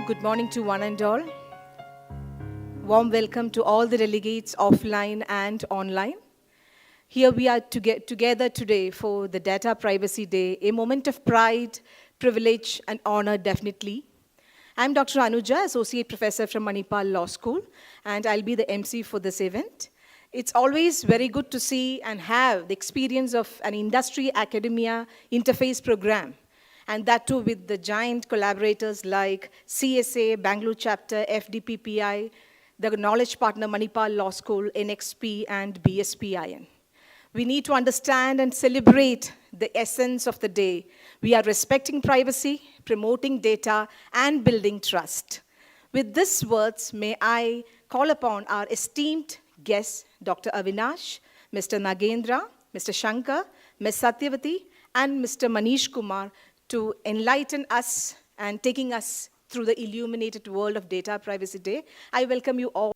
Good morning to one and all. Warm welcome to all the delegates offline and online. Here we are together today for the Data Privacy Day, a moment of pride, privilege, and honor, definitely. I'm Dr. Anuja, Associate Professor from Manipal Law School, and I'll be the MC for this event. It's always very good to see and have the experience of an industry-academia interface program, and that too with the giant collaborators like CSA, Bangalore chapter, FDPPI, the knowledge partner Manipal Law School, NXP and BSPIN. We need to understand and celebrate the essence of the day. We are respecting privacy, promoting data, and building trust. With these words, may I call upon our esteemed guests, Dr. Avinash, Mr. Nagendra, Mr. Shankar, Ms. Satyavati, and Mr. Manish Kumar to enlighten us and taking us through the illuminated world of Data Privacy Day. I welcome you all.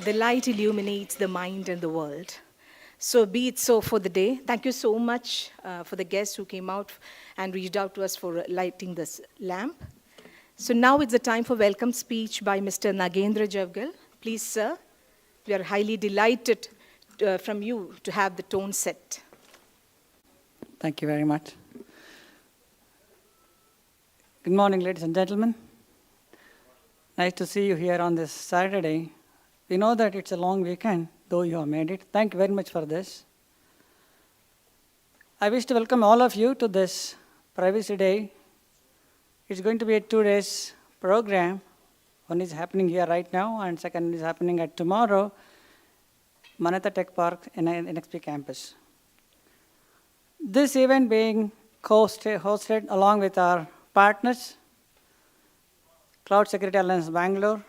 The light illuminates the mind and the world. So be it so for the day. Thank you so much for the guests who came out and reached out to us for lighting this lamp. So now it's the time for welcome speech by Mr. Nagendra Javgal. Please, sir, we are highly delighted from you to have the tone set. Thank you very much. Good morning, ladies and gentlemen. Nice to see you here on this Saturday. We know that it's a long weekend, though you have made it. Thank you very much for this. I wish to welcome all of you to this Privacy Day. It's going to be a 2 days program. One is happening here right now, and second is happening at tomorrow, Manatha Tech Park in NXP campus. This event being hosted along with our partners, Cloud Security Alliance Bangalore,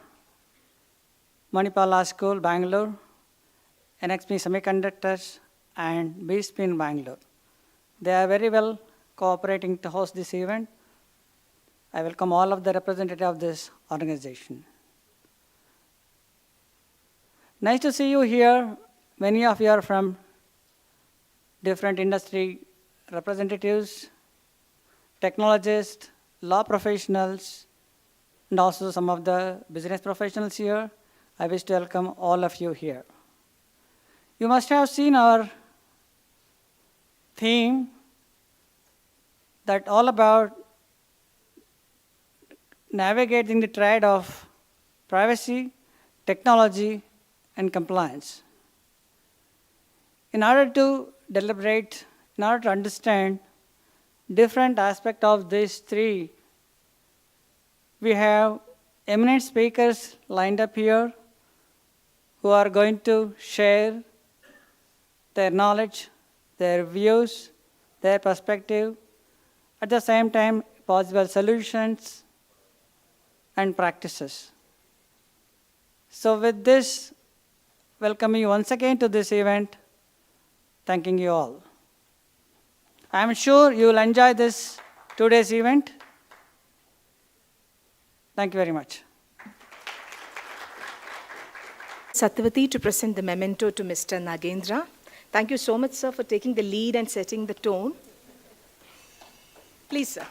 Manipal Law School, Bangalore, NXP Semiconductors, and BSPIN Bangalore. They are very well cooperating to host this event. I welcome all of the representatives of this organization. Nice to see you here. Many of you are from different industry representatives, technologists, law professionals, and also some of the business professionals here. I wish to welcome all of you here. You must have seen our theme that all about navigating the trade of privacy, technology, and compliance. In order to deliberate, in order to understand different aspects of these three, we have eminent speakers lined up here who are going to share their knowledge, their views, their perspective, at the same time, possible solutions and practices. So with this, welcoming you once again to this event, thanking you all. I'm sure you will enjoy this 2 days event. Thank you very much. Satyavati to present the memento to Mr. Nagendra. Thank you so much, sir, for taking the lead and setting the tone. Please, sir.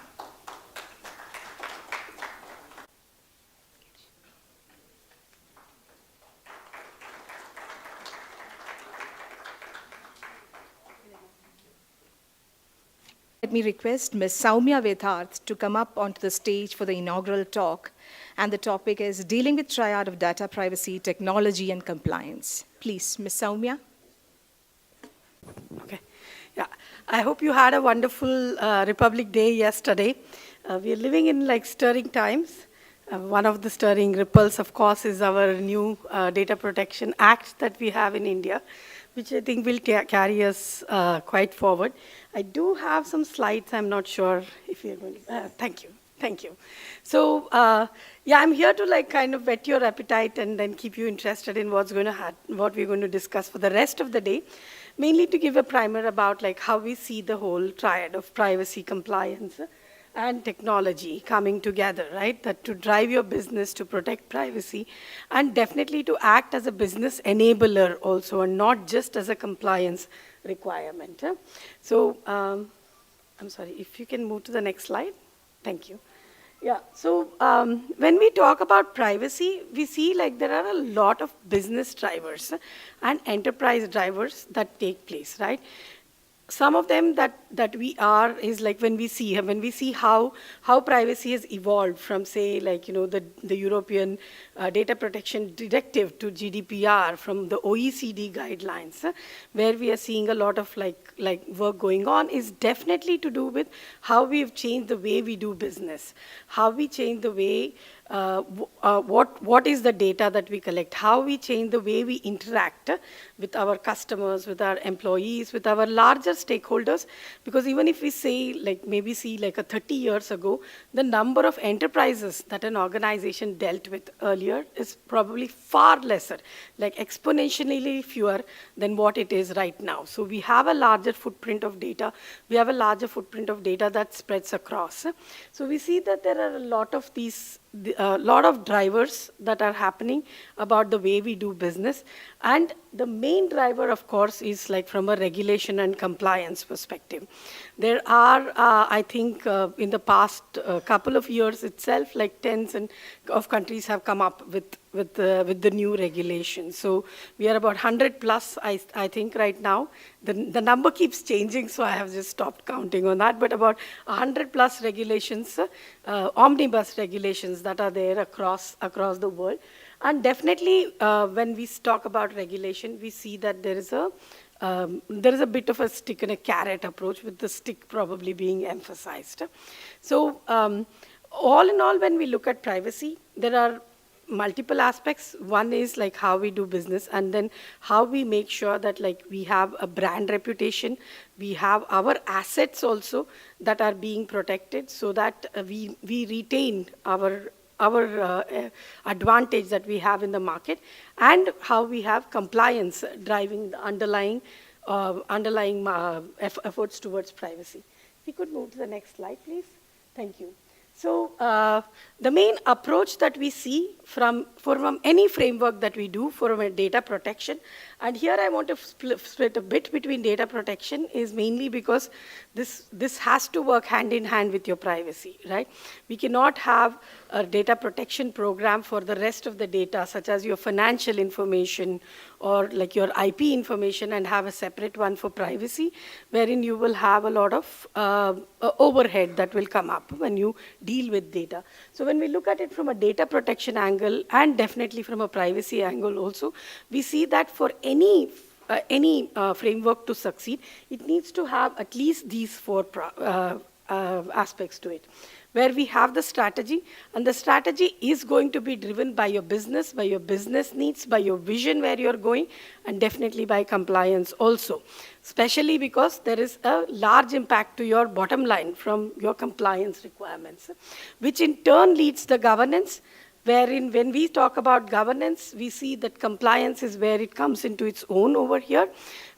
Let me request Ms. Soumya Vedharth to come up onto the stage for the inaugural talk. And the topic is Dealing with Triad of Data Privacy, Technology and Compliance. Please, Ms. Soumya. Okay. Yeah. I hope you had a wonderful Republic Day yesterday. We are living in like stirring times. One of the stirring ripples, of course, is our new Data Protection Act that we have in India, which I think will carry us quite forward. I do have some slides. I'm not sure if you're going to. Thank you. Thank you. So, yeah, I'm here to like kind of whet your appetite and then keep you interested in what we're going to discuss for the rest of the day. Mainly to give a primer about like how we see the whole triad of privacy, compliance, and technology coming together, right? That to drive your business, to protect privacy, and definitely to act as a business enabler also, and not just as a compliance requirement. So, I'm sorry, if you can move to the next slide. Thank you. Yeah, so when we talk about privacy, we see like there are a lot of business drivers and enterprise drivers that take place, right? Some of them that we are is like when we see how privacy has evolved from, say, like, you know, the European Data Protection Directive to GDPR, from the OECD guidelines, where we are seeing a lot of like work going on, is definitely to do with how we've changed the way we do business, how we change the way what is the data that we collect, how we change the way we interact with our customers, with our employees, with our larger stakeholders. Because even if we say, like, maybe see like a 30 years ago, the number of enterprises that an organization dealt with earlier is probably far lesser, like exponentially fewer than what it is right now. So we have a larger footprint of data. We have a larger footprint of data that spreads across. So we see that there are a lot of these lot of drivers that are happening about the way we do business. And the main driver, of course, is like from a regulation and compliance perspective. There are, I think, in the past couple of years itself, like tens of countries have come up with the new regulations. So we are about 100 plus, I think, right now. The number keeps changing, so I have just stopped counting on that. But about 100 plus regulations, omnibus regulations that are there across the world. And definitely, when we talk about regulation, we see that there is a bit of a stick and a carrot approach, with the stick probably being emphasized. So all in all, when we look at privacy, there are multiple aspects. One is like how we do business, and then how we make sure that like we have a brand reputation, we have our assets also that are being protected, so that we retain our advantage that we have in the market, and how we have compliance driving the underlying efforts towards privacy. If you could move to the next slide, please. Thank you. So the main approach that we see from any framework that we do for data protection, and here I want to split a bit between data protection, is mainly because this has to work hand in hand with your privacy, right? We cannot have a data protection program for the rest of the data, such as your financial information or like your IP information, and have a separate one for privacy, wherein you will have a lot of overhead that will come up when you deal with data. So when we look at it from a data protection angle, and definitely from a privacy angle also, we see that for any framework to succeed, it needs to have at least these four aspects to it, where we have the strategy, and the strategy is going to be driven by your business needs, by your vision where you're going, and definitely by compliance also, especially because there is a large impact to your bottom line from your compliance requirements, which in turn leads the governance, wherein when we talk about governance, we see that compliance is where it comes into its own over here,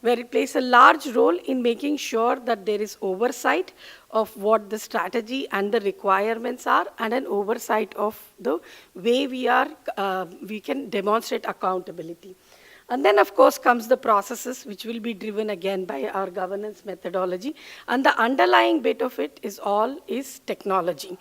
where it plays a large role in making sure that there is oversight of what the strategy and the requirements are, and an oversight of the way we can demonstrate accountability. And then, of course, comes the processes, which will be driven again by our governance methodology. And the underlying bit of it is technology,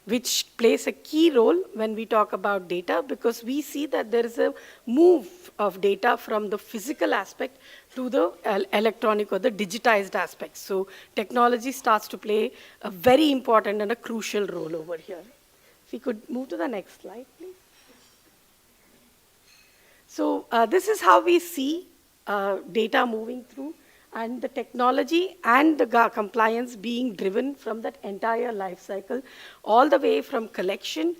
which plays a key role when we talk about data, because we see that there is a move of data from the physical aspect to the electronic or the digitized aspect. So technology starts to play a very important and a crucial role over here. If we could move to the next slide, please. So this is how we see data moving through, and the technology and the compliance being driven from that entire life cycle, all the way from collection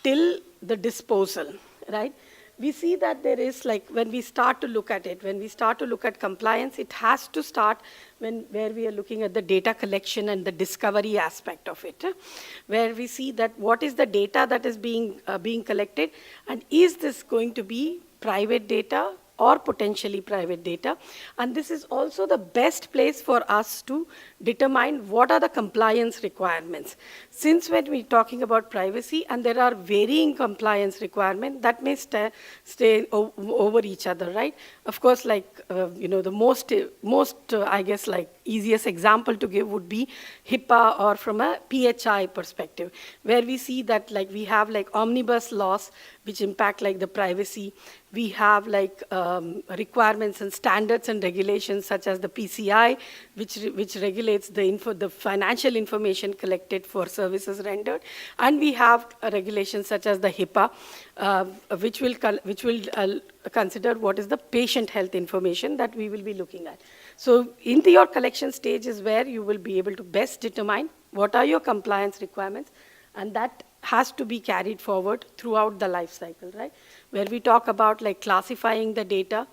till the disposal, right? We see that there is, like, when we start to look at it, when we start to look at compliance, it has to start where we are looking at the data collection and the discovery aspect of it, where we see that what is the data that is being collected, and is this going to be private data or potentially private data. And this is also the best place for us to determine what are the compliance requirements. Since when we're talking about privacy, and there are varying compliance requirements that may stay over each other, right? Of course, like, the most I guess, like, easiest example to give would be HIPAA, or from a PHI perspective, where we see that, like, we have like omnibus laws which impact like the privacy. We have like requirements and standards and regulations such as the PCI, which regulates the financial information collected for services rendered, and we have regulations such as the HIPAA, which will consider what is the patient health information that we will be looking at. So in your collection stage is where you will be able to best determine what are your compliance requirements, and that has to be carried forward throughout the life cycle, right? Where we talk about like classifying the data,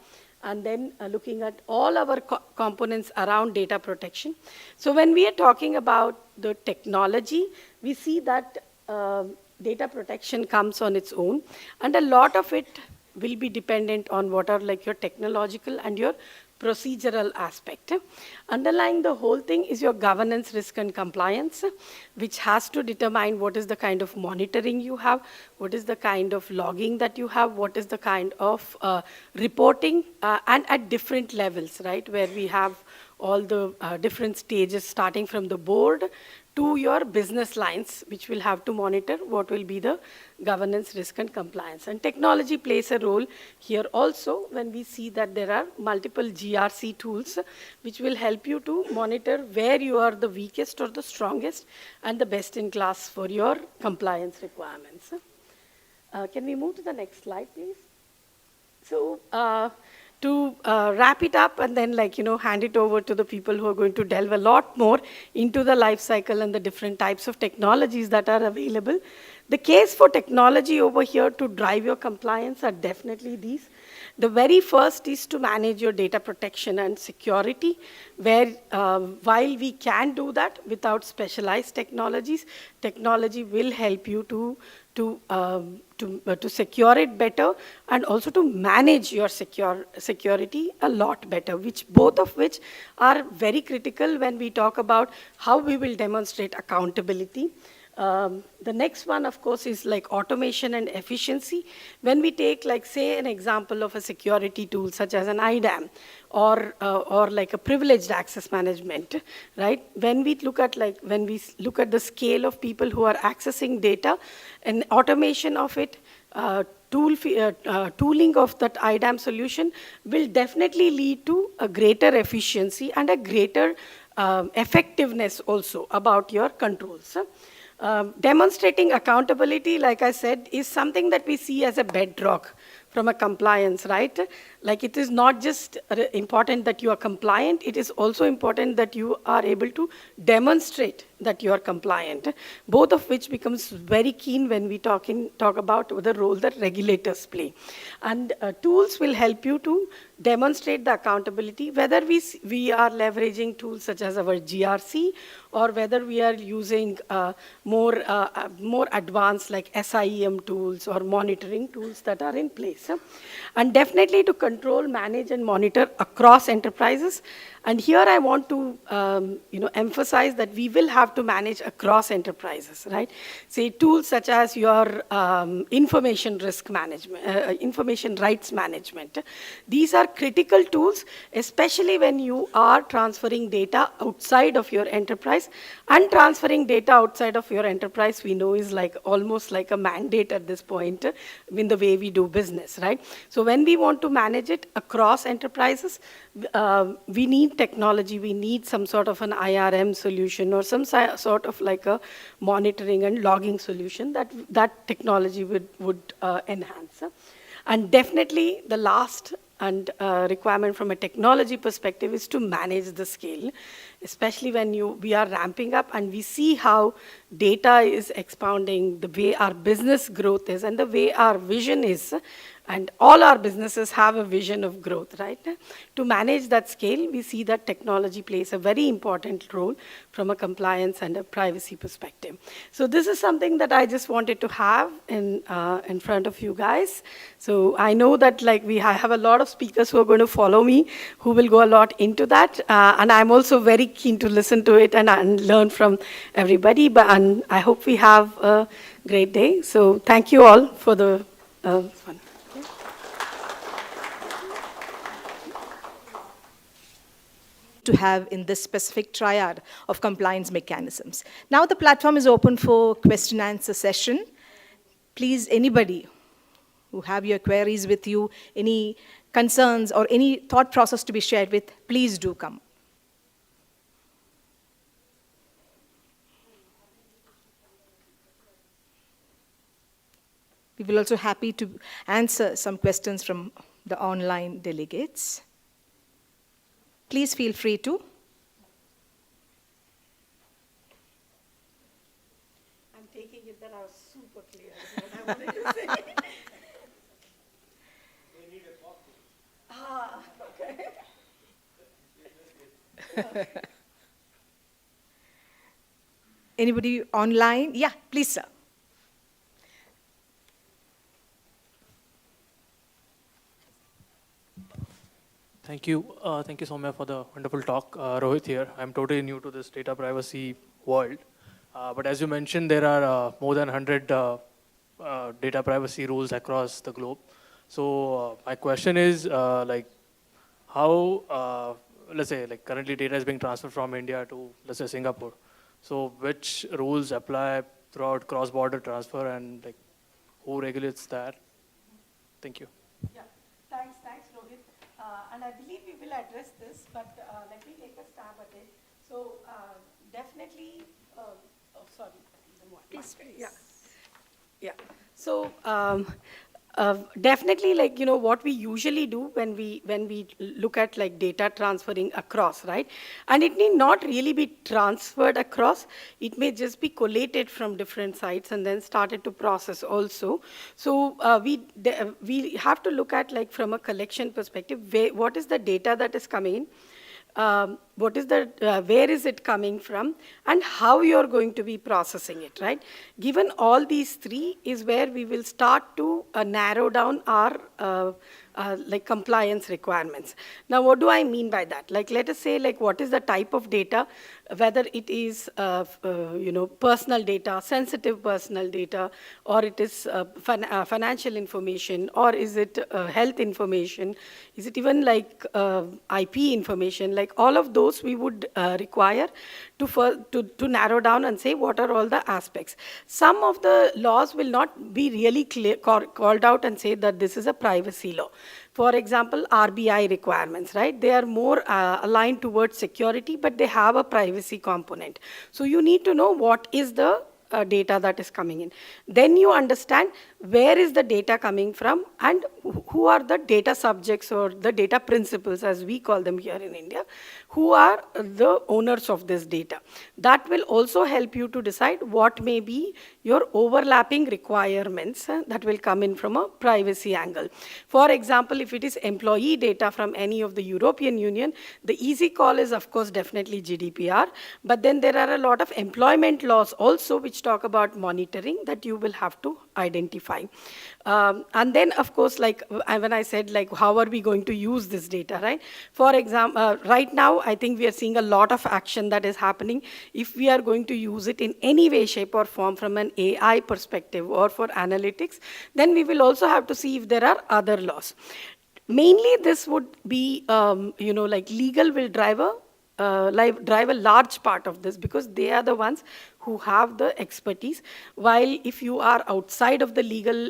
and then looking at all our components around data protection. So when we are talking about the technology, we see that data protection comes on its own, and a lot of it will be dependent on what are like your technological and your procedural aspect. Underlying the whole thing is your governance, risk, and compliance, which has to determine what is the kind of monitoring you have, what is the kind of logging that you have, what is the kind of reporting, and at different levels, right, where we have all the different stages, starting from the board to your business lines, which will have to monitor what will be the governance, risk, and compliance. And technology plays a role here also, when we see that there are multiple GRC tools which will help you to monitor where you are the weakest or the strongest and the best in class for your compliance requirements. Can we move to the next slide, please? So to wrap it up and then hand it over to the people who are going to delve a lot more into the life cycle and the different types of technologies that are available. The case for technology over here to drive your compliance are definitely these. The very first is to manage your data protection and security, where while we can do that without specialized technologies, technology will help you to secure it better, and also to manage your security a lot better, both of which are very critical when we talk about how we will demonstrate accountability. The next one, of course, is like automation and efficiency. When we take, like, say, an example of a security tool such as an IDAM or like a privileged access management, right? When we look at the scale of people who are accessing data, and automation of it, tooling of that IDAM solution will definitely lead to a greater efficiency and a greater effectiveness also about your controls. Demonstrating accountability, like I said, is something that we see as a bedrock from a compliance, right? Like, it is not just important that you are compliant, it is also important that you are able to demonstrate that you are compliant, both of which becomes very keen when we talk about the role that regulators play. And tools will help you to demonstrate the accountability, whether we are leveraging tools such as our GRC, or whether we are using more advanced like SIEM tools or monitoring tools that are in place. And definitely to control, manage, and monitor across enterprises. And here I want to emphasize that we will have to manage across enterprises, right? Say tools such as your information risk management, information rights management. These are critical tools, especially when you are transferring data outside of your enterprise. And transferring data outside of your enterprise, we know, is like almost like a mandate at this point in the way we do business, right? So when we want to manage it across enterprises, we need technology, we need some sort of an IRM solution or some sort of like a monitoring and logging solution that technology would enhance. And definitely the last and requirement from a technology perspective is to manage the scale, especially when we are ramping up and we see how data is expounding, the way our business growth is and the way our vision is. And all our businesses have a vision of growth, right? To manage that scale, we see that technology plays a very important role from a compliance and a privacy perspective. So this is something that I just wanted to have in front of you guys. So I know that I have a lot of speakers who are going to follow me, who will go a lot into that. And I'm also very keen to listen to it and learn from everybody. And I hope we have a great day. So thank you all for the fun. To have in this specific triad of compliance mechanisms. Now the platform is open for question and answer session. Please, anybody who have your queries with you, any concerns or any thought process to be shared with, please do come. We will also happy to answer some questions from the online delegates. Please feel free to. I'm taking it that I was super clear is what I wanted to say. They need a coffee. Okay. Anybody online? Yeah, please, sir. Thank you, Soumya, for the wonderful talk. Rohit here. I'm totally new to this data privacy world. But as you mentioned, there are more than 100 data privacy rules across the globe. So my question is, how, let's say, currently data is being transferred from India to, let's say, Singapore. So which rules apply throughout cross-border transfer and who regulates that? Thank you. Yeah, thanks, Rohit. And I believe we will address this, but let me take a stab at it. So definitely, sorry. Please. Yeah. So definitely, what we usually do when we look at data transferring across, right? And it need not really be transferred across. It may just be collated from different sites and then started to process also. So we have to look at from a collection perspective, what is the data that is coming in? Where is it coming from, and how you're going to be processing it, right? Given all these three is where we will start to narrow down our compliance requirements. Now, what do I mean by that? Let us say, what is the type of data, whether it is, personal data, sensitive personal data, or it is financial information, or is it health information, is it even IP information, all of those we would require to narrow down and say what are all the aspects. Some of the laws will not be really clear, called out and say that this is a privacy law. For example, RBI requirements, right? They are more aligned towards security, but they have a privacy component. So you need to know what is the data that is coming in. Then you understand where is the data coming from and who are the data subjects or the data principals, as we call them here in India, who are the owners of this data. That will also help you to decide what may be your overlapping requirements that will come in from a privacy angle. For example, if it is employee data from any of the European Union, the easy call is, of course, definitely GDPR. But then there are a lot of employment laws also which which talk about monitoring that you will have to identify. And then, of course, like when I said, like, how are we going to use this data, right? For example, right now, I think we are seeing a lot of action that is happening. If we are going to use it in any way, shape, or form from an AI perspective or for analytics, then we will also have to see if there are other laws. Mainly, this would be, like legal will drive a large part of this because they are the ones who have the expertise. While if you are outside of the legal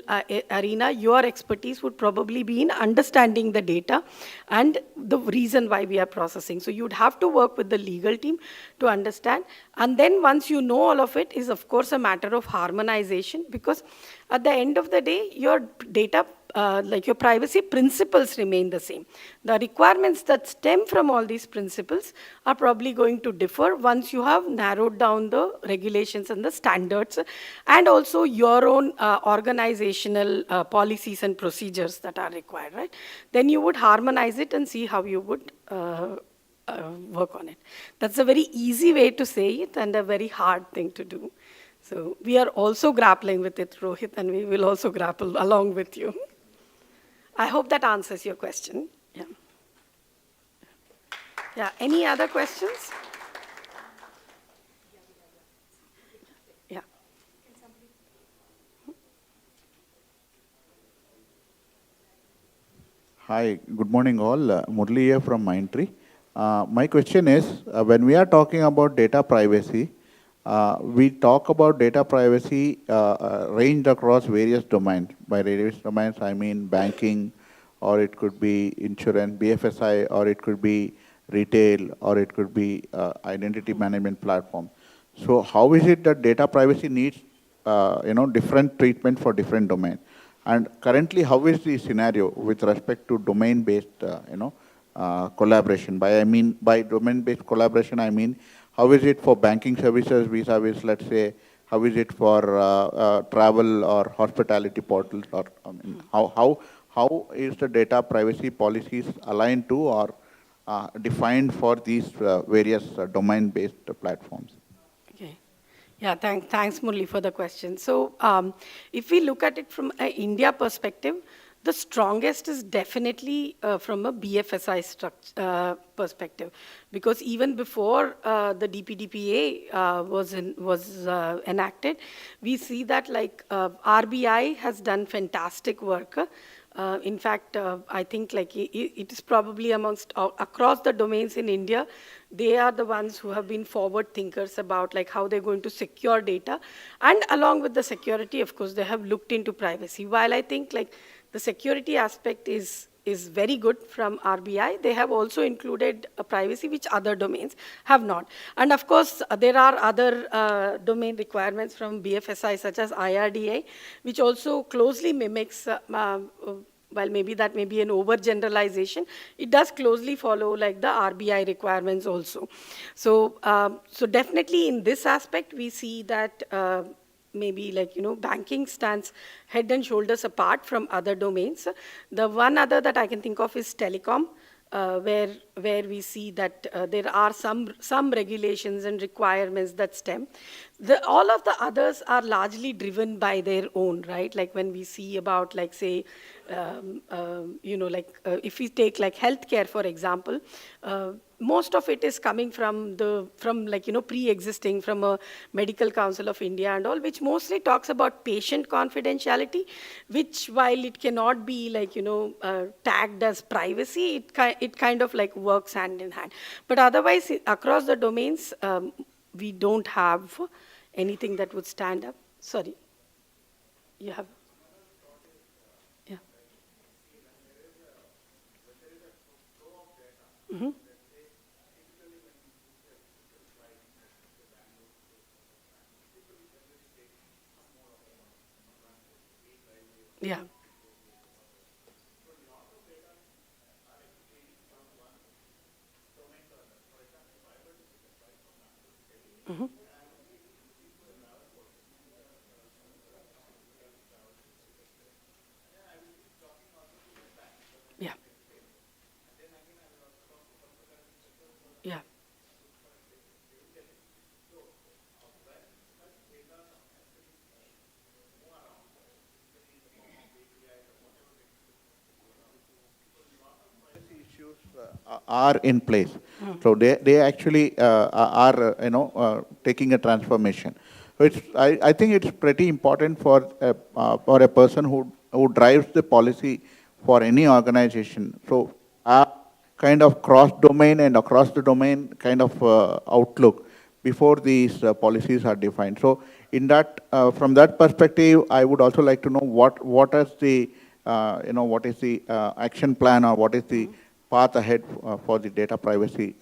arena, your expertise would probably be in understanding the data and the reason why we are processing. So you'd have to work with the legal team to understand. And then once you know all of it, is of course a matter of harmonization, because at the end of the day, your data like your privacy principles remain the same. The requirements that stem from all these principles are probably going to differ once you have narrowed down the regulations and the standards, and also your own organizational policies and procedures that are required, right? Then you would harmonize it and see how you would work on it. That's a very easy way to say it and a very hard thing to do. So we are also grappling with it, Rohit, and we will also grapple along with you. I hope that answers your question. Yeah. Yeah. Any other questions? Yeah. Hi, good morning all. Murli here from Mindtree. My question is, when we are talking about data privacy, we talk about data privacy ranged across various domains. By various domains, I mean banking, or it could be insurance, BFSI, or it could be retail, or it could be identity management platform. So how is it that data privacy needs different treatment for different domains? And currently, how is the scenario with respect to domain-based collaboration? By domain-based collaboration, I mean, how is it for banking services vis-a-vis, let's say, how is it for travel or hospitality portals? Or how is the data privacy policies aligned to or defined for these various domain-based platforms? Okay. Yeah, thanks, Murli, for the question. So if we look at it from an India perspective, the strongest is definitely from a BFSI perspective, because even before the DPDPA was enacted, we see that like RBI has done fantastic work. In fact, I think like it is probably amongst across the domains in India, they are the ones who have been forward thinkers about like how they're going to secure data. And along with the security, of course, they have looked into privacy. While I think like the security aspect is very good from RBI, they have also included a privacy which other domains have not. And of course, there are other domain requirements from BFSI such as IRDA, which also closely mimics, while maybe that may be an overgeneralization, it does closely follow like the RBI requirements also. So, so definitely in this aspect, we see that maybe like, banking stands head and shoulders apart from other domains. The one other that I can think of is telecom, where we see that there are some regulations and requirements that stem. All of the others are largely driven by their own, right? Like when we see about like say, if we take like healthcare, for example, most of it is coming from pre-existing from a Medical Council of India and all, which mostly talks about patient confidentiality, which while it cannot be like, tagged as privacy, it kind of like works hand in hand. But otherwise, across the domains, we don't have anything that would stand up. Sorry, you have? Yeah. Mm-hmm. Yeah. Mm-hmm. Yeah. Yeah. are in place. So they actually are, taking a transformation. So I think it's pretty important for a person who drives the policy for any organization. So kind of cross-domain and across the domain kind of outlook before these policies are defined. So in that, from that perspective, I would also like to know what is the, what is the action plan or what is the path ahead for the data privacy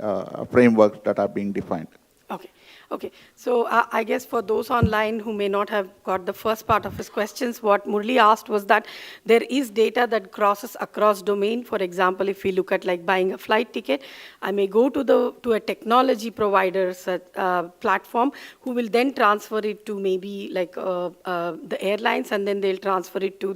frameworks that are being defined. Okay. Okay. So I guess for those online who may not have got the first part of his questions, what Murli asked was that there is data that crosses across domain. For example, if we look at like buying a flight ticket, I may go to a technology provider's platform who will then transfer it to maybe like the airlines, and then they'll transfer it to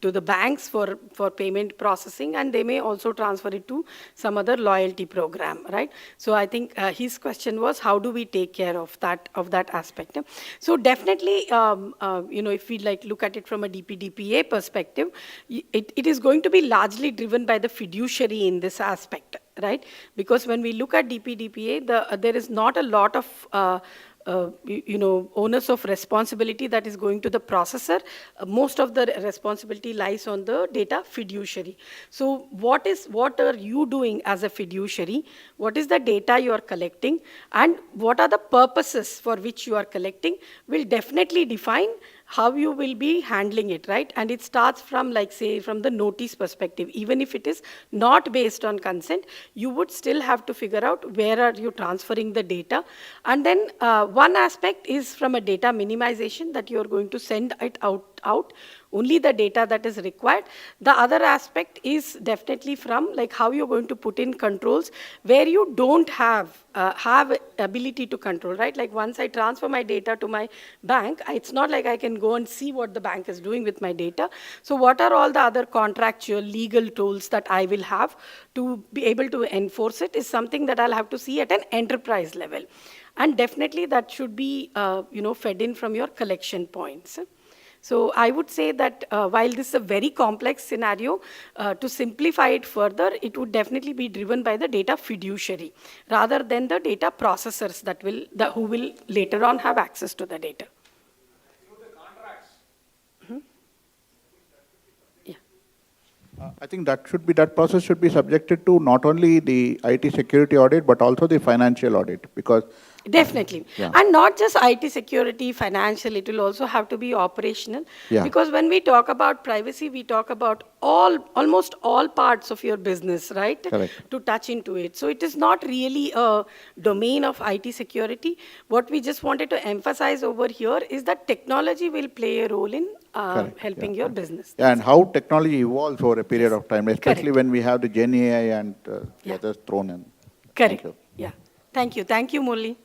the banks for payment processing, and they may also transfer it to some other loyalty program, right? So I think his question was, how do we take care of that aspect? So definitely, if we like look at it from a DPDPA perspective, it is going to be largely driven by the fiduciary in this aspect, right? Because when we look at DPDPA, there is not a lot of onus of responsibility that is going to the processor. Most of the responsibility lies on the data fiduciary. So what are you doing as a fiduciary? What is the data you are collecting? And what are the purposes for which you are collecting will definitely define how you will be handling it, right? And it starts from, like, say, from the notice perspective. Even if it is not based on consent, you would still have to figure out where are you transferring the data. And then one aspect is from a data minimization, that you're going to send it out only the data that is required. The other aspect is definitely from like how you're going to put in controls where you don't have ability to control, right? Like once I transfer my data to my bank, it's not like I can go and see what the bank is doing with my data. So what are all the other contractual legal tools that I will have to be able to enforce it is something that I'll have to see at an enterprise level. And definitely that should be fed in from your collection points. So I would say that while this is a very complex scenario, to simplify it further, it would definitely be driven by the data fiduciary rather than the data processors who will later on have access to the data. I think that process should be subjected to not only the IT security audit, but also the financial audit, because definitely. Yeah. And not just IT security, financial, it will also have to be operational. Yeah. Because when we talk about privacy, we talk about almost all parts of your business, right? Correct. To touch into it. So it is not really a domain of IT security. What we just wanted to emphasize over here is that technology will play a role in helping your business. Yeah, and how technology evolves over a period of time, especially Correct. when we have the Gen AI and the others thrown in. Correct. Thank you. Yeah. Thank you. Thank you, Murli.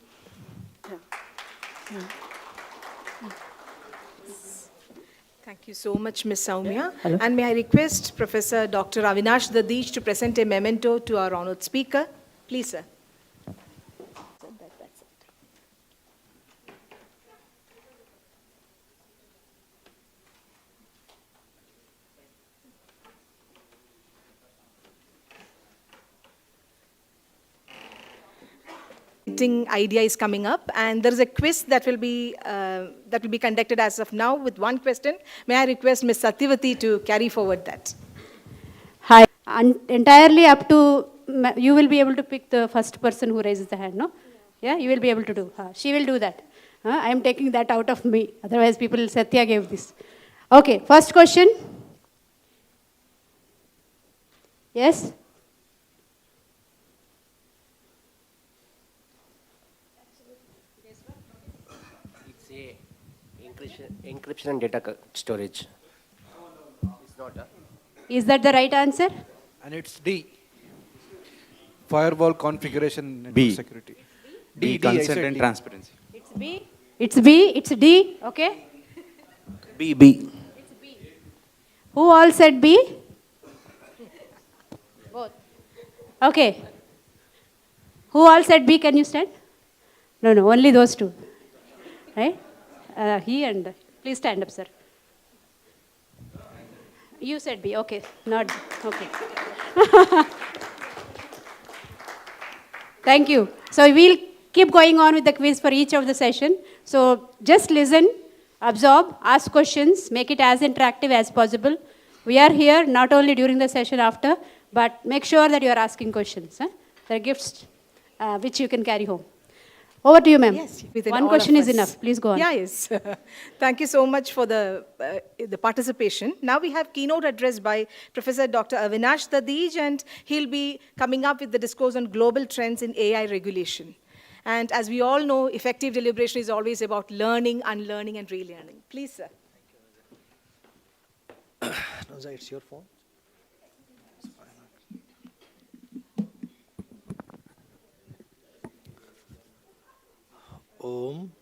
Thank you so much, Ms. Soumya. And may I request Professor Dr. Avinash Dadish to present a memento to our honored speaker. Please, sir. Idea is coming up, and there is a quiz that will be conducted as of now with one question. May I request Ms. Satyavati to carry forward that? Hi. Entirely up to, you will be able to pick the first person who raises the hand, no? Yeah, you will be able to do. She will do that. I am taking that out of me. Otherwise, people will Satya gave this. Okay, first question. Yes? It's a encryption and data storage. It's not a. Is that the right answer? And it's D. Firewall configuration network B. security. D, consent and transparency. It's B. It's B. It's D. Okay. B. Who all said B? Both. Okay. Who all said B? Can you stand? No, only those two. Right? He and please stand up, sir. You said B. Okay. Not okay. Thank you. So we'll keep going on with the quiz for each of the session. So just listen, absorb, ask questions, make it as interactive as possible. We are here not only during the session after, but make sure that you are asking questions. There are gifts which you can carry home. Over to you, ma'am. Yes, within One all question of is us. enough. Please go on. Yeah, yes. Thank you so much for the participation. Now we have keynote address by Professor Dr. Avinash Dadij, and he'll be coming up with the discourse on global trends in AI regulation. And as we all know, effective deliberation is always about learning, unlearning, and relearning. Please, sir. Nauza, it's your phone. Om.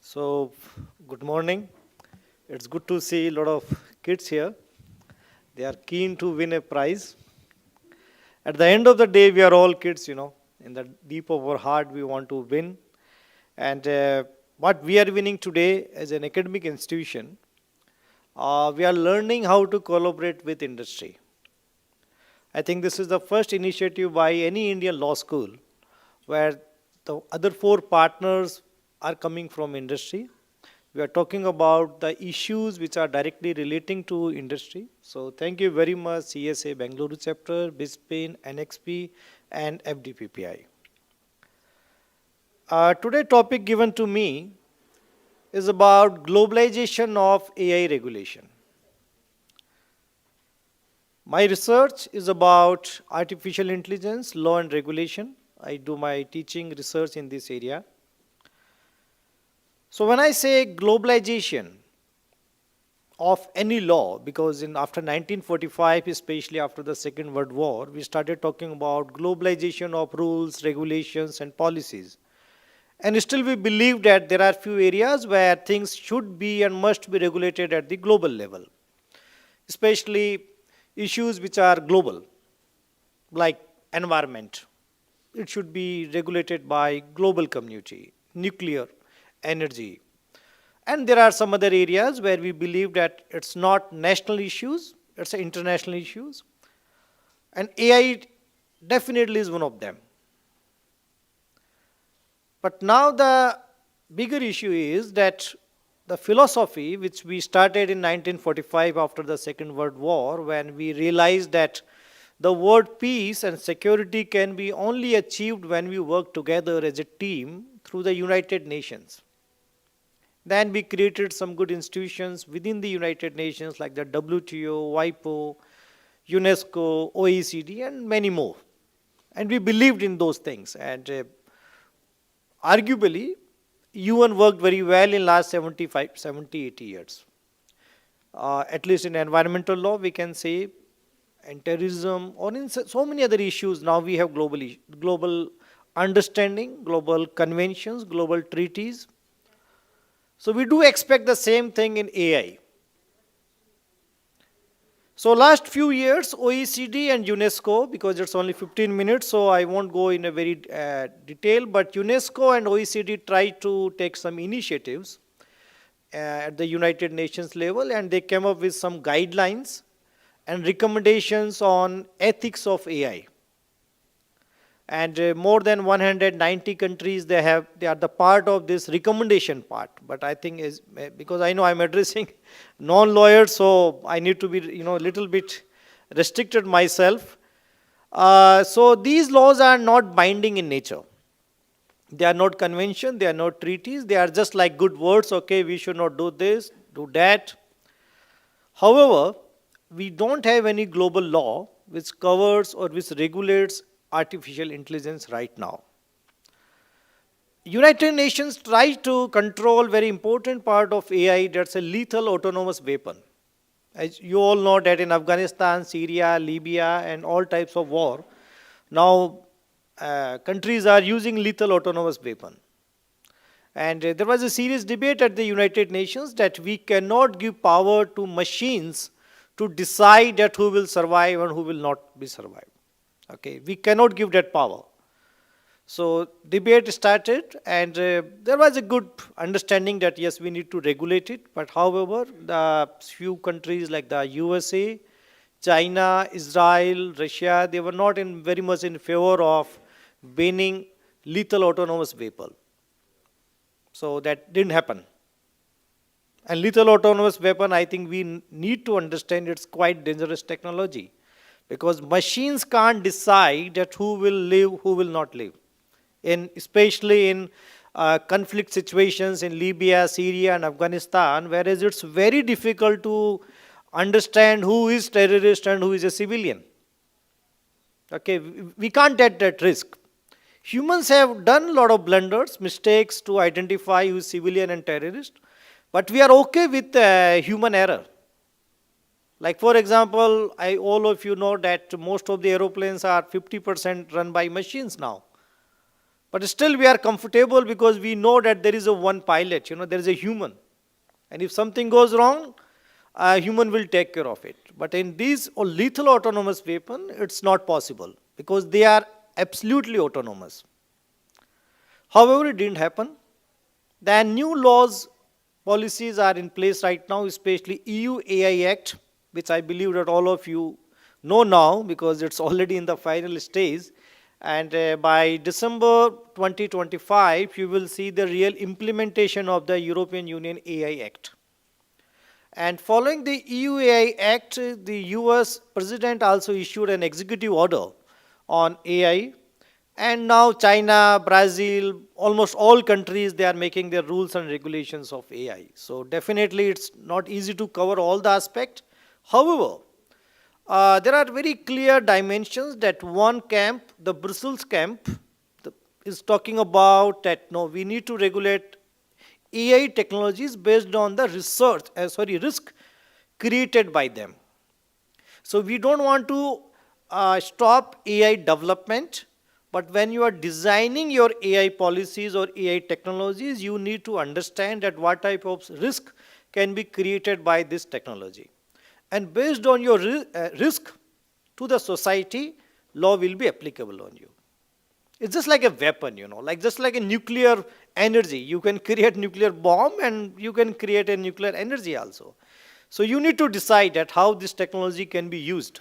So, good morning. It's good to see a lot of kids here. They are keen to win a prize. At the end of the day, we are all kids, you know. In the deep of our heart, we want to win. And what we are winning today as an academic institution, we are learning how to collaborate with industry. I think this is the first initiative by any Indian law school where the other 4 partners are coming from industry. We are talking about the issues which are directly relating to industry. So thank you very much, CSA Bangalore chapter, BSPIN, NXP, and FDPPI. Today topic given to me is about globalization of AI regulation. My research is about artificial intelligence, law and regulation. I do my teaching research in this area. So when I say globalization of any law, because after 1945, especially after the Second World War, we started talking about globalization of rules, regulations, and policies. And still we believe that there are few areas where things should be and must be regulated at the global level, especially issues which are global, like environment. It should be regulated by global community, nuclear, energy. And there are some other areas where we believe that it's not national issues, it's international issues. And AI definitely is one of them. But now the bigger issue is that the philosophy which we started in 1945 after the Second World War, when we realized that the word peace and security can be only achieved when we work together as a team through the United Nations. Then we created some good institutions within the United Nations like the WTO, WIPO, UNESCO, OECD, and many more. And we believed in those things. And arguably, UN worked very well in last 70, 80 years. At least in environmental law, we can say, and terrorism, or in so many other issues, now we have global understanding, global conventions, global treaties. So we do expect the same thing in AI. So last few years, OECD and UNESCO, because it's only 15 minutes, so I won't go in a very detail, but UNESCO and OECD tried to take some initiatives at the United Nations level, and they came up with some guidelines and recommendations on ethics of AI. And more than 190 countries, they are the part of this recommendation part. But I think because I know I'm addressing non-lawyers, so I need to be a little bit restricted myself. So these laws are not binding in nature. They are not convention, they are not treaties, they are just like good words, okay, we should not do this, do that. However, we don't have any global law which covers or which regulates artificial intelligence right now. United Nations tries to control very important part of AI, that's a lethal autonomous weapon. As you all know that in Afghanistan, Syria, Libya, and all types of war, now countries are using lethal autonomous weapon. And there was a serious debate at the United Nations that we cannot give power to machines to decide that who will survive and who will not be survived. Okay, we cannot give that power. So debate started, and there was a good understanding that yes, we need to regulate it. But however, the few countries like the USA, China, Israel, Russia, they were not very much in favor of banning lethal autonomous weapon. So that didn't happen. And lethal autonomous weapon, I think we need to understand it's quite dangerous technology, because machines can't decide that who will live, who will not live. Especially in conflict situations in Libya, Syria, and Afghanistan, whereas it's very difficult to understand who is terrorist and who is a civilian. Okay, we can't take that risk. Humans have done a lot of blunders, mistakes to identify who is civilian and terrorist, but we are okay with human error. Like for example, all of you know that most of the aeroplanes are 50% run by machines now. But still we are comfortable because we know that there is a one pilot, there is a human. And if something goes wrong, a human will take care of it. But in these lethal autonomous weapons, it's not possible because they are absolutely autonomous. However, it didn't happen. The new laws, policies are in place right now, especially EU AI Act, which I believe that all of you know now because it's already in the final stage. And by December 2025, you will see the real implementation of the European Union AI Act. And following the EU AI Act, the US President also issued an executive order on AI. And now China, Brazil, almost all countries, they are making their rules and regulations of AI. So definitely it's not easy to cover all the aspects. However, there are very clear dimensions that one camp, the Brussels camp, is talking about that no, we need to regulate AI technologies based on the risk created by them. So we don't want to stop AI development, but when you are designing your AI policies or AI technologies, you need to understand that what type of risk can be created by this technology. And based on your risk to the society, law will be applicable on you. It's just like a weapon, just like a nuclear energy. You can create nuclear bomb and you can create a nuclear energy also. So you need to decide that how this technology can be used.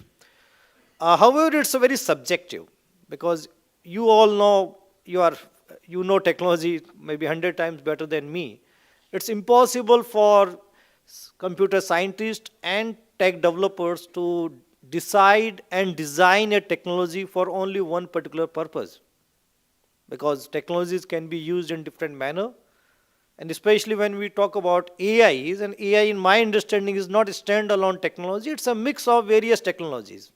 However, it's a very subjective because you all know, you know technology maybe 100 times better than me. It's impossible for computer scientists and tech developers to decide and design a technology for only one particular purpose. Because technologies can be used in different manner. And especially when we talk about AIs, and AI in my understanding is not a standalone technology, it's a mix of various technologies.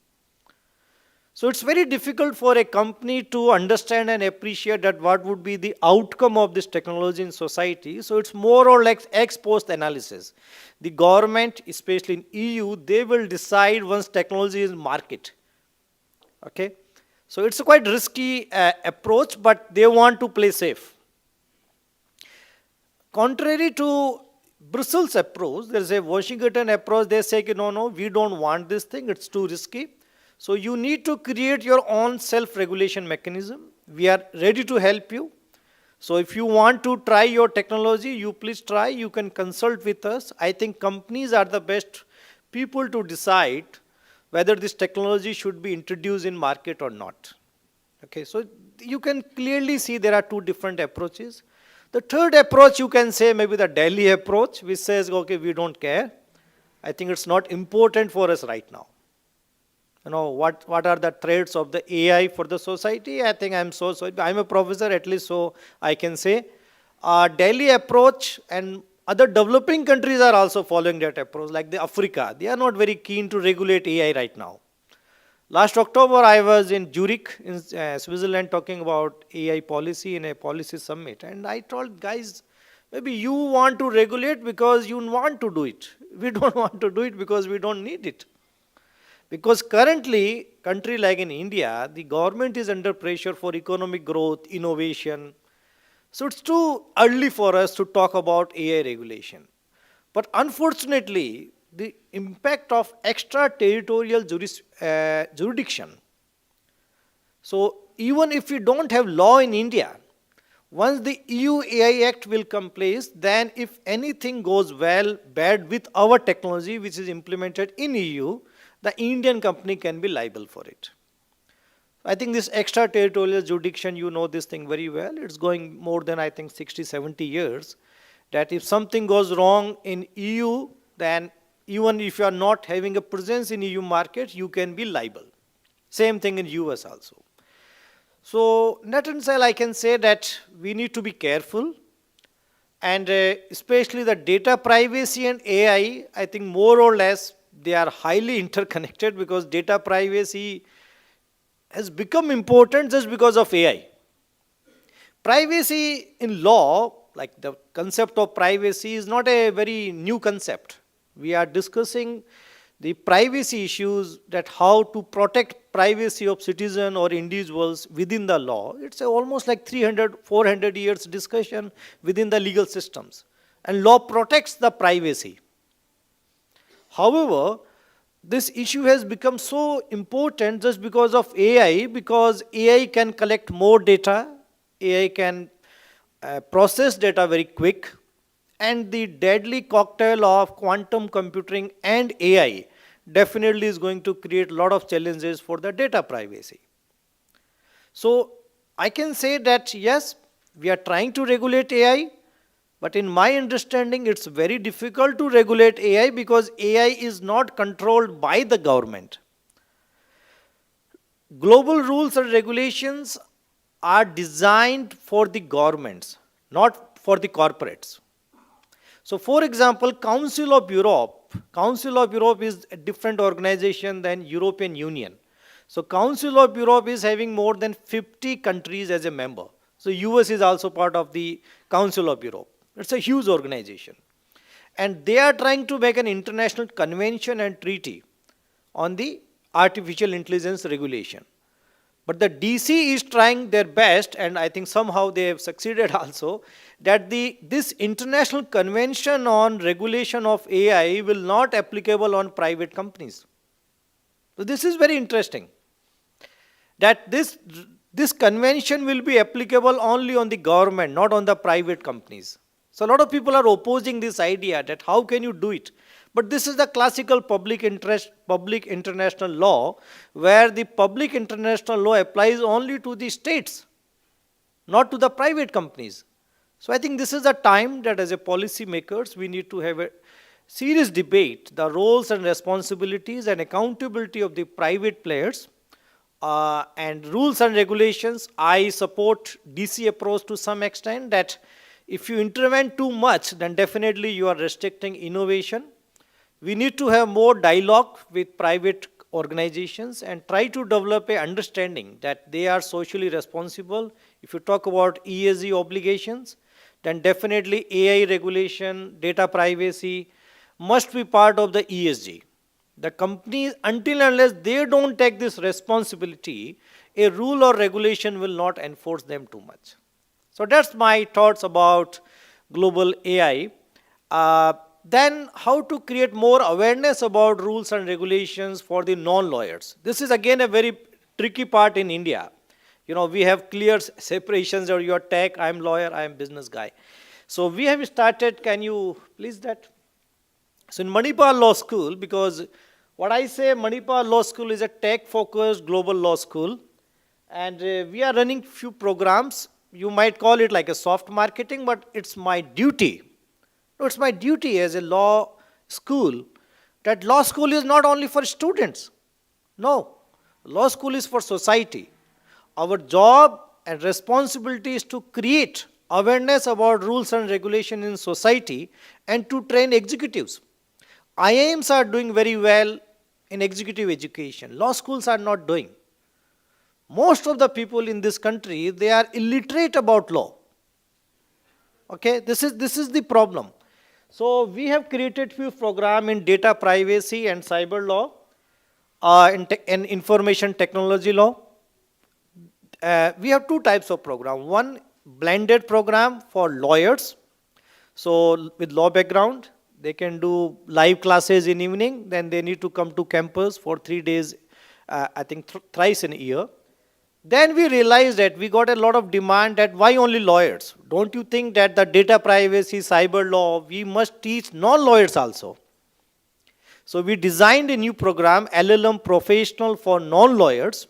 So it's very difficult for a company to understand and appreciate that what would be the outcome of this technology in society. So it's more or less ex post analysis. The government, especially in EU, they will decide once technology is market. Okay? So it's a quite risky approach, but they want to play safe. Contrary to Brussels approach, there is a Washington approach. They say, no, we don't want this thing. It's too risky. So you need to create your own self-regulation mechanism. We are ready to help you. So if you want to try your technology, you please try. You can consult with us. I think companies are the best people to decide whether this technology should be introduced in market or not. Okay, so you can clearly see there are two different approaches. The third approach you can say maybe the Delhi approach, which says, okay, we don't care. I think it's not important for us right now. What are the threats of the AI for the society? I think I'm so sorry. I'm a professor, at least so I can say. Delhi approach and other developing countries are also following that approach, like the Africa. They are not very keen to regulate AI right now. Last October, I was in Zurich, in Switzerland, talking about AI policy in a policy summit. And I told guys, maybe you want to regulate because you want to do it. We don't want to do it because we don't need it. Because currently, country like in India, the government is under pressure for economic growth, innovation. So it's too early for us to talk about AI regulation. But unfortunately, the impact of extraterritorial jurisdiction. So even if we don't have law in India, once the EU AI Act will come place, then if anything goes bad with our technology which is implemented in EU, the Indian company can be liable for it. I think this extraterritorial jurisdiction, you know this thing very well. It's going more than, I think, 60, 70 years. That if something goes wrong in EU, then even if you are not having a presence in EU market, you can be liable. Same thing in US also. So, nutshell, I can say that we need to be careful. And especially the data privacy and AI, I think more or less, they are highly interconnected because data privacy has become important just because of AI. Privacy in law, like the concept of privacy, is not a very new concept. We are discussing the privacy issues, that how to protect privacy of citizens or individuals within the law. It's almost like 300, 400 years discussion within the legal systems. And law protects the privacy. However, this issue has become so important just because of AI, because AI can collect more data, AI can process data very quick, and the deadly cocktail of quantum computing and AI definitely is going to create a lot of challenges for the data privacy. So I can say that yes, we are trying to regulate AI, but in my understanding, it's very difficult to regulate AI because AI is not controlled by the government. Global rules and regulations are designed for the governments, not for the corporates. So for example, Council of Europe is a different organization than European Union. So Council of Europe is having more than 50 countries as a member. So US is also part of the Council of Europe. It's a huge organization. And they are trying to make an international convention and treaty on the artificial intelligence regulation. But the DC is trying their best, and I think somehow they have succeeded also, that this international convention on regulation of AI will not applicable on private companies. So this is very interesting, that this convention will be applicable only on the government, not on the private companies. So a lot of people are opposing this idea that how can you do it? But this is the classical public international law, where the public international law applies only to the states, not to the private companies. So I think this is the time that as a policy makers, we need to have a serious debate, the roles and responsibilities and accountability of the private players, and rules and regulations. I support DC approach to some extent, that if you intervene too much, then definitely you are restricting innovation. We need to have more dialogue with private organizations and try to develop an understanding that they are socially responsible. If you talk about ESG obligations, then definitely AI regulation, data privacy must be part of the ESG. The companies, until and unless they don't take this responsibility, a rule or regulation will not enforce them too much. So that's my thoughts about global AI. Then how to create more awareness about rules and regulations for the non-lawyers. This is again a very tricky part in India. You know, we have clear separations, or you're tech, I'm lawyer, I'm business guy. So we have started, can you please that? So in Manipal Law School, because what I say, Manipal Law School is a tech-focused global law school, and we are running few programs. You might call it like a soft marketing, but it's my duty. No, it's my duty as a law school, that law school is not only for students. No, law school is for society. Our job and responsibility is to create awareness about rules and regulation in society and to train executives. IIMs are doing very well in executive education. Law schools are not doing. Most of the people in this country, they are illiterate about law. Okay, this is the problem. So we have created few programs in data privacy and cyber law, and information technology law. We have two types of program. One, blended program for lawyers. So with law background, they can do live classes in evening, then they need to come to campus for 3 days, I think thrice in a year. Then we realized that we got a lot of demand that why only lawyers? Don't you think that the data privacy, cyber law, we must teach non-lawyers also? So we designed a new program, LLM Professional for Non-Lawyers,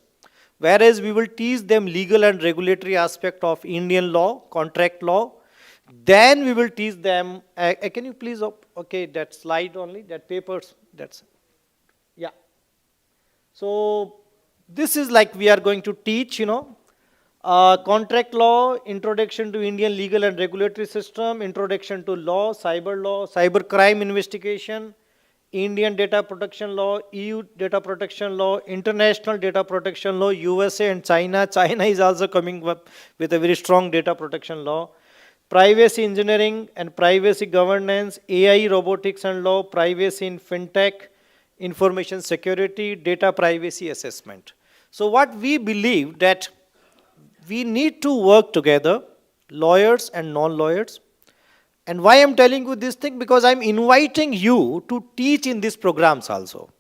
whereas we will teach them legal and regulatory aspect of Indian law, contract law. Then we will teach them, can you please, okay, that slide only, that papers, that's, yeah. So this is like we are going to teach, contract law, introduction to Indian legal and regulatory system, introduction to law, cyber crime investigation, Indian data protection law, EU data protection law, international data protection law, USA and China. China is also coming up with a very strong data protection law. Privacy engineering and privacy governance, AI, robotics and law, privacy in fintech, information security, data privacy assessment. So what we believe that we need to work together, lawyers and non-lawyers. And why I'm telling you this thing? Because I'm inviting you to teach in these programs also.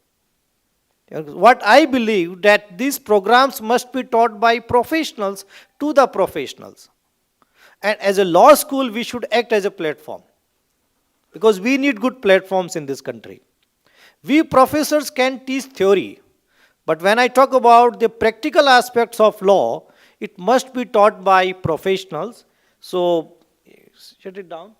What I believe that these programs must be taught by professionals to the professionals. And as a law school, we should act as a platform. Because we need good platforms in this country. We professors can teach theory. But when I talk about the practical aspects of law, it must be taught by professionals. So, shut it down.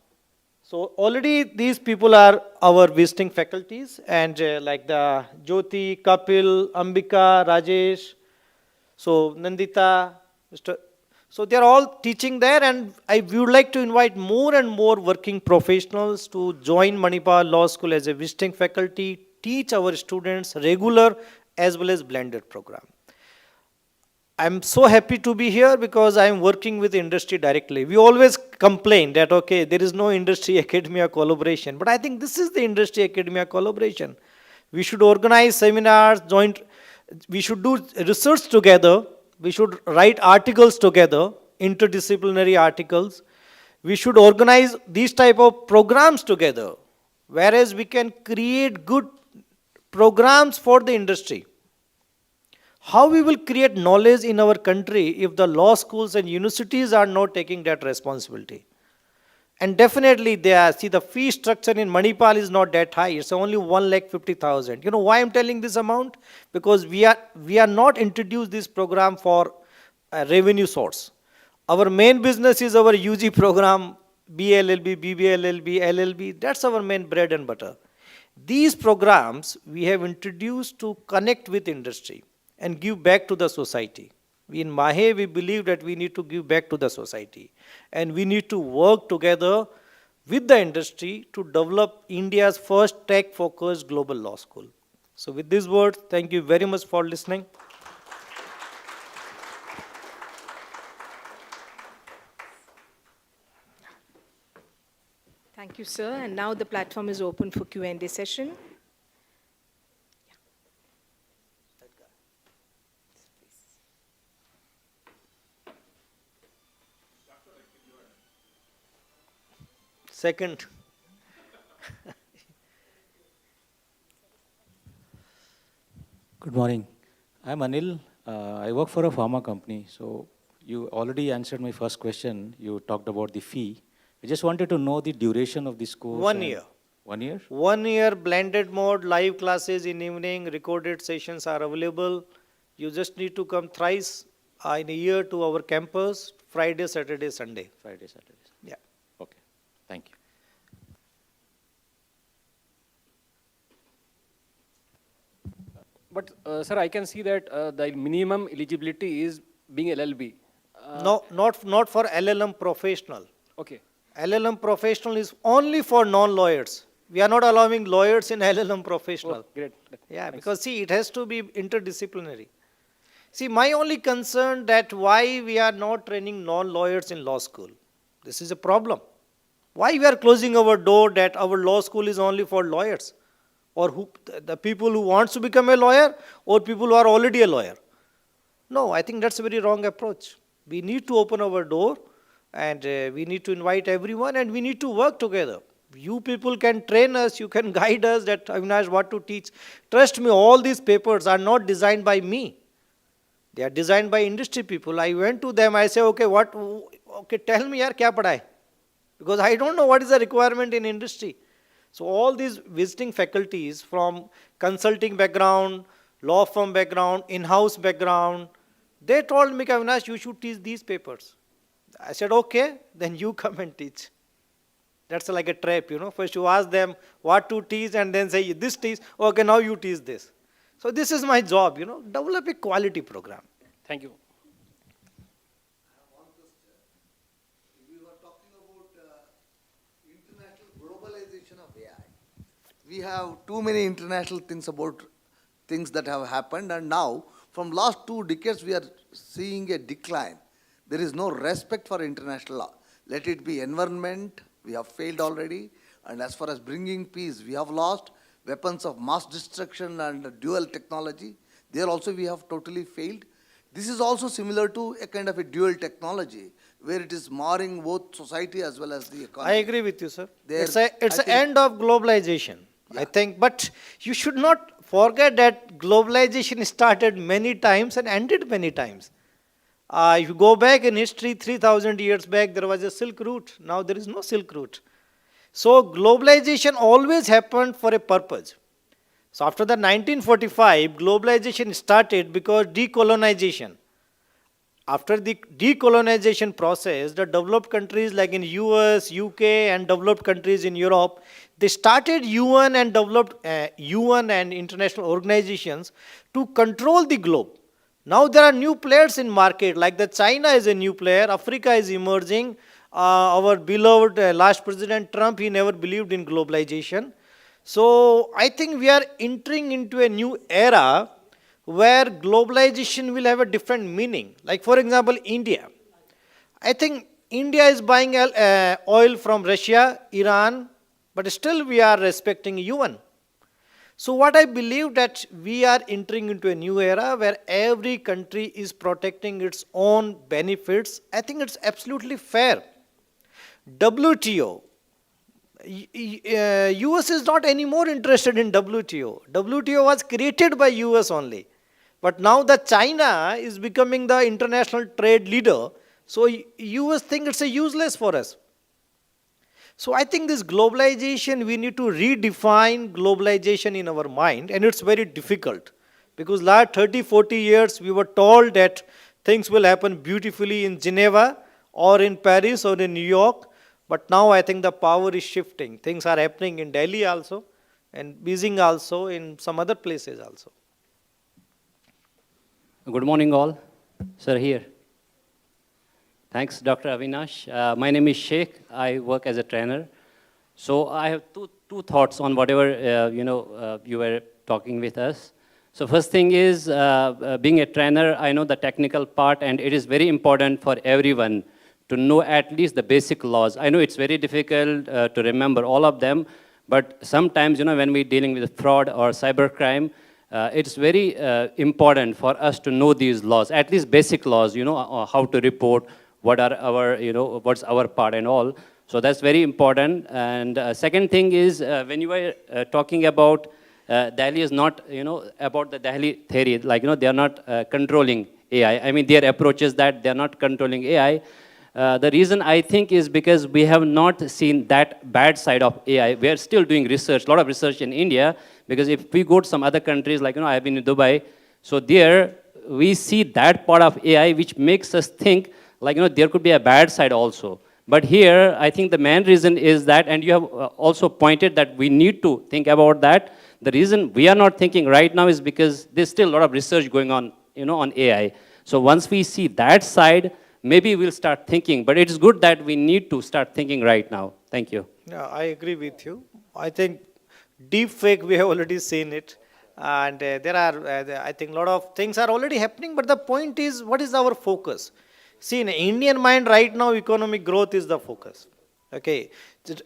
So already these people are our visiting faculties, and like the Jyoti, Kapil, Ambika, Rajesh, so Nandita, so they are all teaching there, and I would like to invite more and more working professionals to join Manipal Law School as a visiting faculty, teach our students regular as well as blended program. I'm so happy to be here because I'm working with industry directly. We always complain that, okay, there is no industry-academia collaboration. But I think this is the industry-academia collaboration. We should organize seminars, we should do research together. We should write articles together, interdisciplinary articles. We should organize these type of programs together, whereas we can create good programs for the industry. How we will create knowledge in our country if the law schools and universities are not taking that responsibility? And definitely see the fee structure in Manipal is not that high. It's only 1,50,000. You know why I'm telling this amount? Because we are not introduced this program for a revenue source. Our main business is our UG program, BLLB, BBLLB, LLB. That's our main bread and butter. These programs we have introduced to connect with industry and give back to the society. In Mahe, we believe that we need to give back to the society. And we need to work together with the industry to develop India's first tech-focused global law school. So with these words, thank you very much for listening. Thank you, sir. And now the platform is open for Q&A session. Second. Good morning. I'm Anil. I work for a pharma company. So you already answered my first question. You talked about the fee. I just wanted to know the duration of this course. 1 year. 1 year? 1 year blended mode, live classes in evening, recorded sessions are available. You just need to come thrice in a year to our campus, Friday, Saturday, Sunday. Friday, Saturday. Yeah. Okay. Thank you. But, sir, I can see that the minimum eligibility is being LLB. No, not for LLM professional. Okay. LLM professional is only for non-lawyers. We are not allowing lawyers in LLM professional. Oh, great. Yeah, Thanks. because see, it has to be interdisciplinary. See, my only concern that why we are not training non-lawyers in law school. This is a problem. Why we are closing our door that our law school is only for lawyers? Or the people who wants to become a lawyer or people who are already a lawyer? No, I think that's a very wrong approach. We need to open our door and we need to invite everyone and we need to work together. You people can train us, you can guide us that Avinash what to teach. Trust me, all these papers are not designed by me. They are designed by industry people. I went to them, I say, okay, tell me yaar, kya padhai? Because I don't know what is the requirement in industry. So all these visiting faculties from consulting background, law firm background, in-house background, They told me, Avinash, you should teach these papers. I said, okay, then you come and teach. That's like a trap, First you ask them what to teach and then say, this teach, okay, now you teach this. So this is my job, develop a quality program. Thank you. We were talking about international globalization of AI. We have too many international things that have happened, and now from last 2 decades we are seeing a decline. There is no respect for international law. Let it be environment, we have failed already, and as far as bringing peace, we have lost. Weapons of mass destruction and dual technology, there also we have totally failed. This is also similar to a kind of a dual technology, where it is marring both society as well as the economy. I agree with you, sir. It's an end of globalization, yeah. I think. But you should not forget that globalization started many times and ended many times. If you go back in history, 3,000 years back, there was a Silk Route. Now there is no Silk Route. So globalization always happened for a purpose. So after the 1945, globalization started because decolonization. After the decolonization process, the developed countries like in US, UK and developed countries in Europe, they started UN and developed UN and international organizations to control the globe. Now there are new players in market, like the China is a new player, Africa is emerging. Our beloved last President Trump, he never believed in globalization. So I think we are entering into a new era where globalization will have a different meaning. Like for example, India. I think India is buying oil from Russia, Iran, but still we are respecting UN. So what I believe that we are entering into a new era where every country is protecting its own benefits. I think it's absolutely fair. WTO. US is not any more interested in WTO. WTO was created by US only. But now that China is becoming the international trade leader, so US think it's useless for us. So I think this globalization, we need to redefine globalization in our mind, and it's very difficult. Because last 30, 40 years, we were told that things will happen beautifully in Geneva, or in Paris, or in New York. But now I think the power is shifting. Things are happening in Delhi also, and Beijing also, in some other places also. Good morning all. Sir, here. Thanks, Dr. Avinash. My name is Sheikh. I work as a trainer. So I have two thoughts on whatever you were talking with us. So first thing is, being a trainer, I know the technical part, and it is very important for everyone to know at least the basic laws. I know it's very difficult to remember all of them, but sometimes, when we're dealing with fraud or cybercrime, it's very important for us to know these laws, at least basic laws, how to report, what are our, what's our part and all. So that's very important. And second thing is, when you were talking about Delhi is not, about the Delhi theory, like, they are not controlling AI. I mean, their approach is that they are not controlling AI. The reason I think is because we have not seen that bad side of AI. We are still doing research, a lot of research in India, because if we go to some other countries, like, I have been in Dubai, so there we see that part of AI which makes us think, like, there could be a bad side also. But here, I think the main reason is that, and you have also pointed that we need to think about that. The reason we are not thinking right now is because there's still a lot of research going on, on AI. So once we see that side, maybe we'll start thinking, but it's good that we need to start thinking right now. Thank you. Yeah, I agree with you. I think deep fake, we have already seen it. And there are, I think, a lot of things are already happening, but the point is, what is our focus? See, in Indian mind right now, economic growth is the focus. Okay,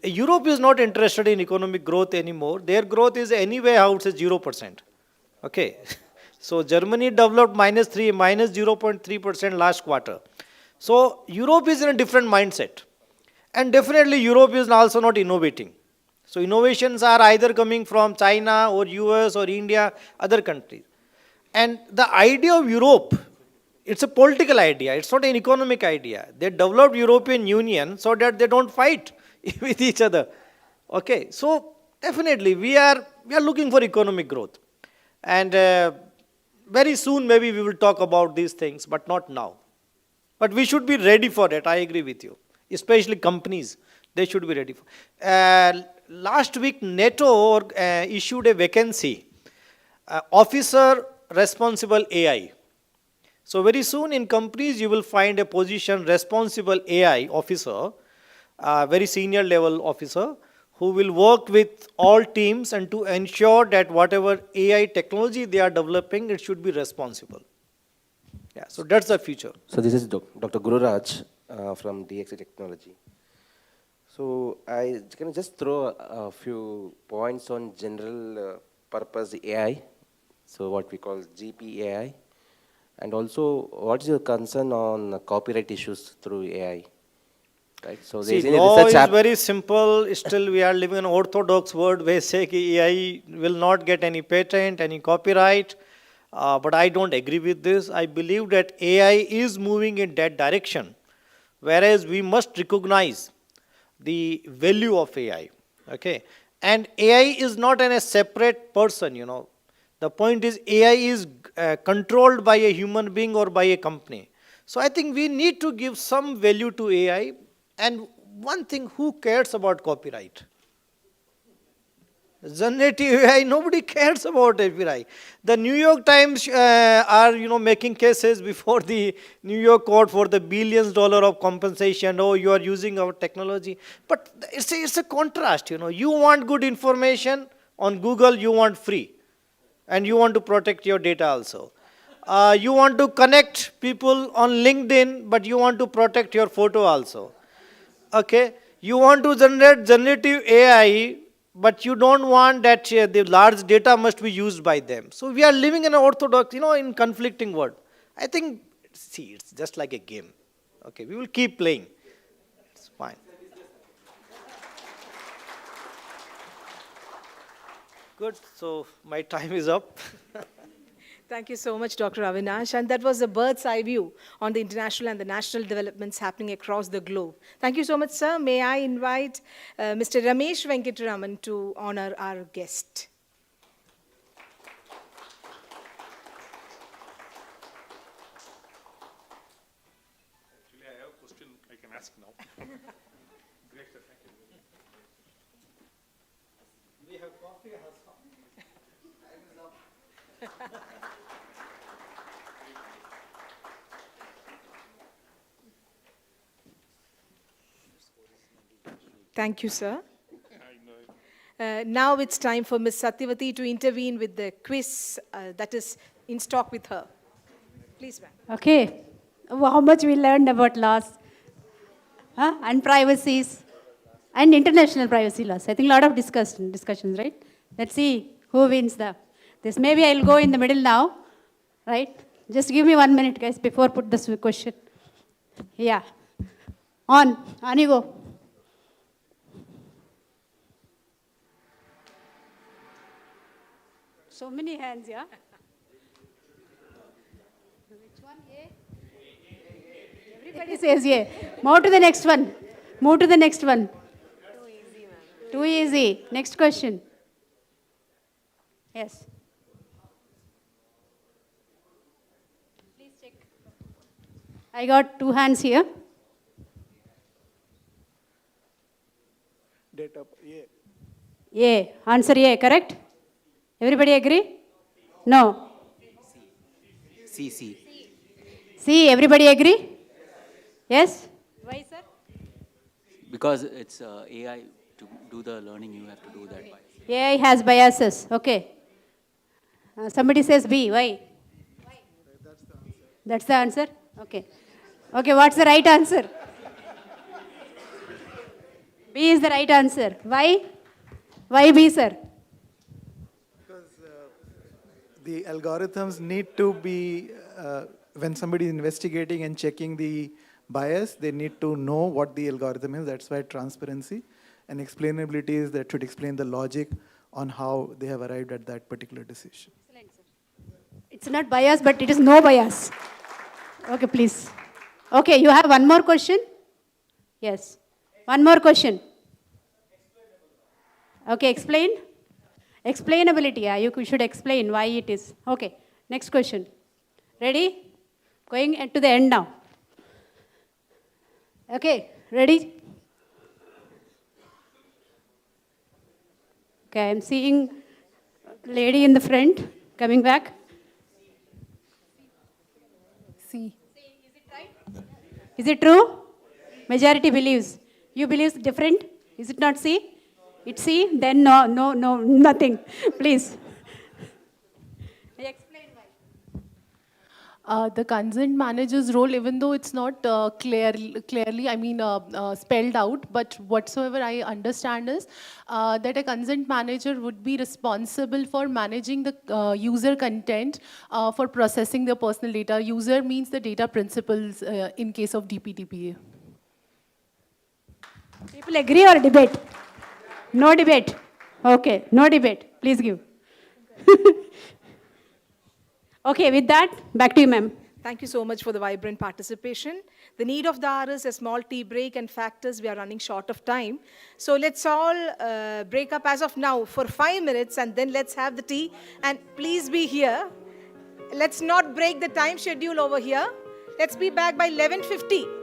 Europe is not interested in economic growth anymore. Their growth is anyway, I would say 0%. Okay, so Germany developed minus 0.3% last quarter. So Europe is in a different mindset. And definitely Europe is also not innovating. So innovations are either coming from China or US or India, other countries. And the idea of Europe, it's a political idea. It's not an economic idea. They developed European Union so that they don't fight with each other. Okay, so definitely we are looking for economic growth. And very soon maybe we will talk about these things, but not now. But we should be ready for it, I agree with you. Especially companies, they should be ready for last week, NATO issued a vacancy, officer responsible AI. So very soon in companies, you will find a position responsible AI officer, very senior level officer, who will work with all teams and to ensure that whatever AI technology they are developing, it should be responsible. Yeah, so that's the future. So this is Dr. Gururaj from DXC Technology. So I can just throw a few points on general purpose AI, so what we call GPAI, and also what's your concern on copyright issues through AI? Right. So see, law is very simple. Still, we are living in an orthodox world where say AI will not get any patent, any copyright. But I don't agree with this. I believe that AI is moving in that direction, whereas we must recognize the value of AI. Okay, and AI is not a separate person. You know, the point is AI is controlled by a human being or by a company. So I think we need to give some value to AI. And one thing, who cares about copyright? Generative AI, nobody cares about copyright. The New York Times are, making cases before the New York court for the billions dollar of compensation. Oh, you are using our technology. But it's a contrast, You want good information on Google, you want free. And you want to protect your data also. You want to connect people on LinkedIn, but you want to protect your photo also. Okay, you want to generate generative AI, but you don't want that the large data must be used by them. So we are living in an orthodox, in conflicting world. I think, see, it's just like a game. Okay, we will keep playing. It's fine. Good, so my time is up. Thank you so much, Dr. Avinash. And that was a bird's eye view on the international and the national developments happening across the globe. Thank you so much, sir. May I invite Mr. Ramesh Venkataraman to honor our guest. Actually, I have a question I can ask now. Great, sir. Thank you. We have coffee. Time is up. Thank you, sir. Now it's time for Ms. Satyavati to intervene with the quiz that is in stock with her. Please, ma'am. Okay. How much we learned about laws and privacies and international privacy laws. I think a lot of discussions, right? Let's see who wins this. Maybe I'll go in the middle now, right? Just give me 1 minute, guys, before put this question. Yeah. On you go. So many hands, yeah? Which one? A? Everybody says yeah. Move to the next one. Move to the next one. Too easy, ma'am. Too easy. Next question. Yes. Please check. I got 2 hands here. Data, yeah. Yeah. Answer yeah, correct? Everybody agree? No. C. C, everybody agree? Yes? Why, sir? Because it's AI, to do the learning, you have to do that. AI has biases. Okay. Somebody says B. Why? That's the answer? Okay. Okay, what's the right answer? B is the right answer. Why? Why B, sir? The algorithms need to be, when somebody is investigating and checking the bias, they need to know what the algorithm is. That's why transparency and explainability is that should explain the logic on how they have arrived at that particular decision. Excellent, sir. It's not bias, but it is no bias. Okay, please. Okay, you have one more question? Yes. One more question. Okay, explain. Explainability, yeah, you should explain why it is. Okay, Next question. Ready? Going to the end now. Okay, ready? Okay, I'm seeing lady in the front coming back. C. Is it true? Majority believes. You believe different? Is it not C? It's C? Then no, nothing. Please. The consent manager's role, even though it's not clearly, spelled out, but whatsoever I understand is that a consent manager would be responsible for managing the user content for processing their personal data. User means the data principals in case of DPDPA. People agree or debate? No debate. Okay, no debate. Please give. Okay, with that, back to you, ma'am. Thank you so much for the vibrant participation. The need of the hour is a small tea break and factors. We are running short of time. So let's all break up as of now for 5 minutes and then let's have the tea. And please be here. Let's not break the time schedule over here. Let's be back by 11:50.